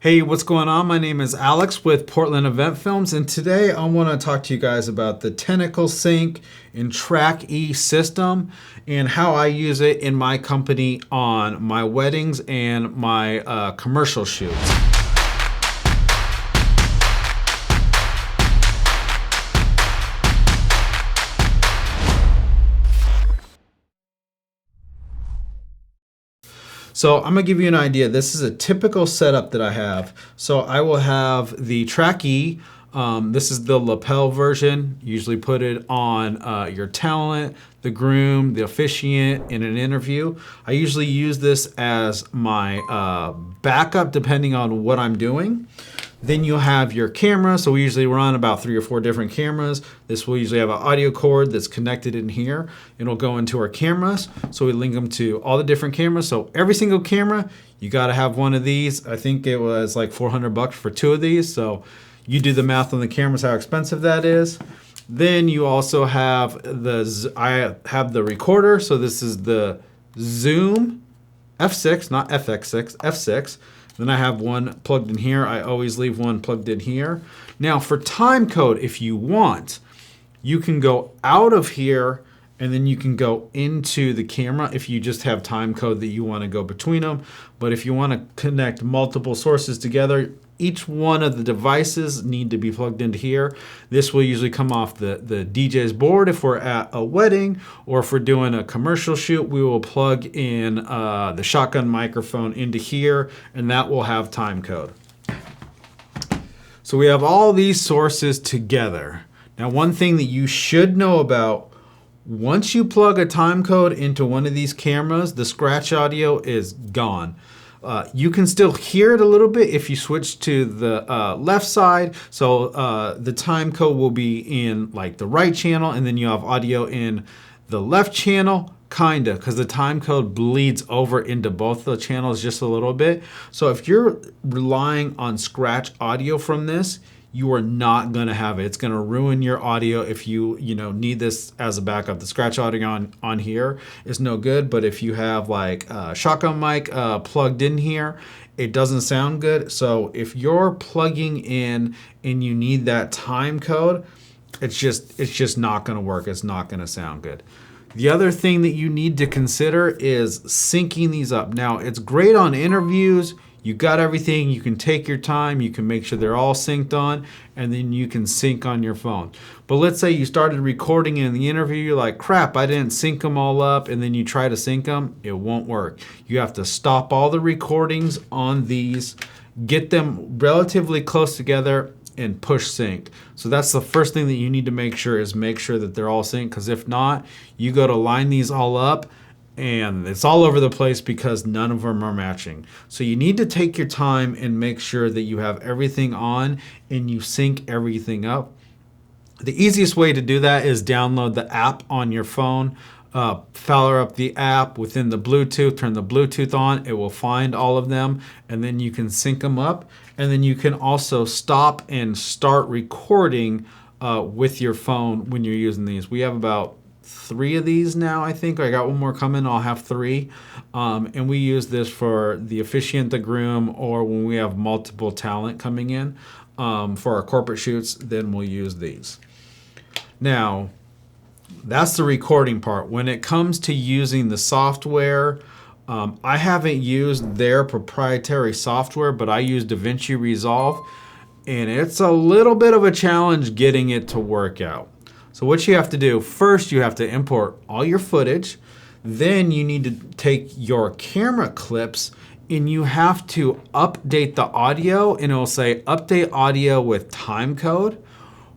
Hey, what's going on? My name is Alex with Portland Event Films, and today I want to talk to you guys about the Tentacle Sync and Track E system and how I use it in my company on my weddings and my commercial shoots. So I'm gonna give you an idea. This is a typical setup that I have. So I will have the Track E. This is the lapel version. Usually put it on your talent, the groom, the officiant in an interview. I usually use this as my backup depending on what I'm doing. Then you'll have your camera. So we usually run about 3 or 4 different cameras. This will usually have an audio cord that's connected in here. It'll go into our cameras. So we link them to all the different cameras. So every single camera, you gotta have one of these. I think it was like $400 for 2 of these. So you do the math on the cameras, how expensive that is. Then you also have I have the recorder. So this is the Zoom F6, not FX6, F6. Then I have one plugged in here. I always leave one plugged in here. Now for Timecode, if you want, you can go out of here and then you can go into the camera if you just have Timecode that you want to go between them. But if you want to connect multiple sources together, each one of the devices need to be plugged into here. This will usually come off the DJ's board if we're at a wedding, or if we're doing a commercial shoot, we will plug in the shotgun microphone into here, and that will have Timecode. So we have all these sources together. Now, one thing that you should know about, once you plug a Timecode into one of these cameras, the scratch audio is gone. You can still hear it a little bit if you switch to the left side. So the Timecode will be in like the right channel, and then you have audio in the left channel, kinda, because the Timecode bleeds over into both the channels just a little bit. So if you're relying on scratch audio from this, you are not gonna have it. It's gonna ruin your audio if you need this as a backup. The scratch audio on here is no good, but if you have like a shotgun mic plugged in here, it doesn't sound good. So if you're plugging in and you need that Timecode, it's just not gonna work. It's not gonna sound good. The other thing that you need to consider is syncing these up. Now, it's great on interviews. You got everything, you can take your time, you can make sure they're all synced on, and then you can sync on your phone. But let's say you started recording in the interview, you're like, crap, I didn't sync them all up, and then you try to sync them, it won't work. You have to stop all the recordings on these, get them relatively close together, and push sync. So that's the first thing that you need to make sure that they're all synced, because if not, you go to line these all up, and it's all over the place because none of them are matching. So you need to take your time and make sure that you have everything on and you sync everything up. The easiest way to do that is download the app on your phone, fire up the app within the Bluetooth, turn the Bluetooth on, it will find all of them, and then you can sync them up. And then you can also stop and start recording with your phone when you're using these. We have about 3 of these now, I think. I got one more coming, I'll have 3. And we use this for the officiant, the groom, or when we have multiple talent coming in for our corporate shoots, then we'll use these. Now, that's the recording part. When it comes to using the software, I haven't used their proprietary software, but I use DaVinci Resolve, and it's a little bit of a challenge getting it to work out. So what you have to do, first you have to import all your footage, then you need to take your camera clips and you have to update the audio, and it'll say update audio with Timecode.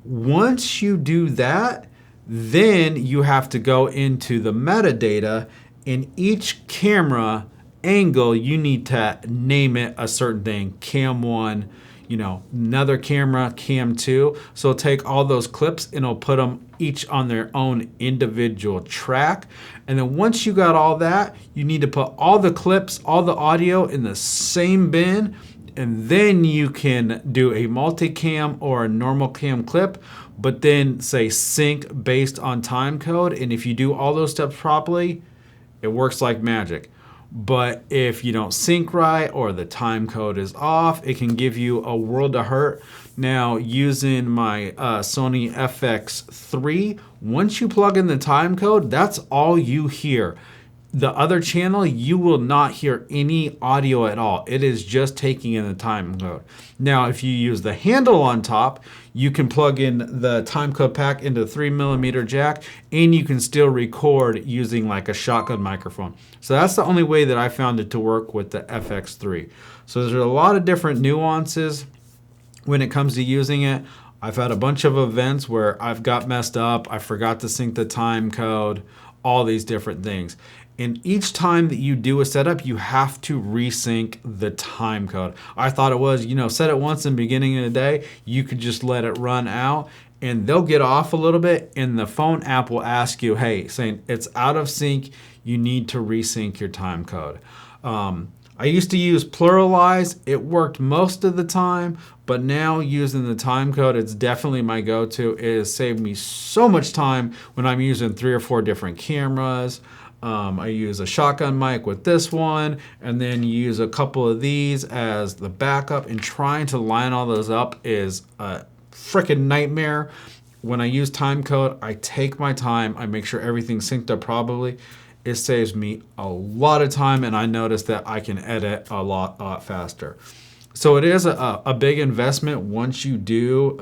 Once you do that, then you have to go into the metadata. In each camera angle, you need to name it a certain thing, cam 1, another camera, cam 2. So it'll take all those clips and it'll put them each on their own individual track. And then once you got all that, you need to put all the clips, all the audio in the same bin, and then you can do a multicam or a normal cam clip, but then say sync based on Timecode. And if you do all those steps properly, it works like magic. But if you don't sync right or the time code is off, it can give you a world of hurt. Now, using my Sony FX3, once you plug in the time code, that's all you hear. The other channel, you will not hear any audio at all. It is just taking in the time code. Now, if you use the handle on top, you can plug in the time code pack into 3mm jack, and you can still record using like a shotgun microphone. So that's the only way that I found it to work with the FX3. So there's a lot of different nuances when it comes to using it. I've had a bunch of events where I've got messed up, I forgot to sync the time code, all these different things. And each time that you do a setup, you have to resync the time code. I thought it was, set it once in the beginning of the day, you could just let it run out and they'll get off a little bit and the phone app will ask you, hey, saying it's out of sync, you need to resync your time code. I used to use pluralize. It worked most of the time, but now using the time code, it's definitely my go-to. It has saved me so much time when I'm using 3 or 4 different cameras. I use a shotgun mic with this one, and then use a couple of these as the backup, and trying to line all those up is a freaking nightmare. When I use time code, I take my time. I make sure everything's synced up properly. It saves me a lot of time, and I notice that I can edit a lot faster. So it is a big investment once you do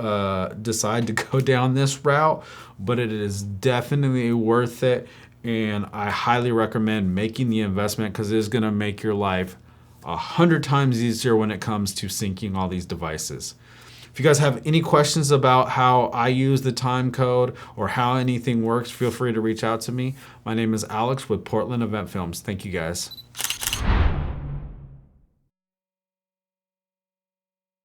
decide to go down this route, but it is definitely worth it. And I highly recommend making the investment because it is going to make your life 100 times easier when it comes to syncing all these devices. If you guys have any questions about how I use the time code or how anything works, feel free to reach out to me. My name is Alex with Portland Event Films. Thank you guys.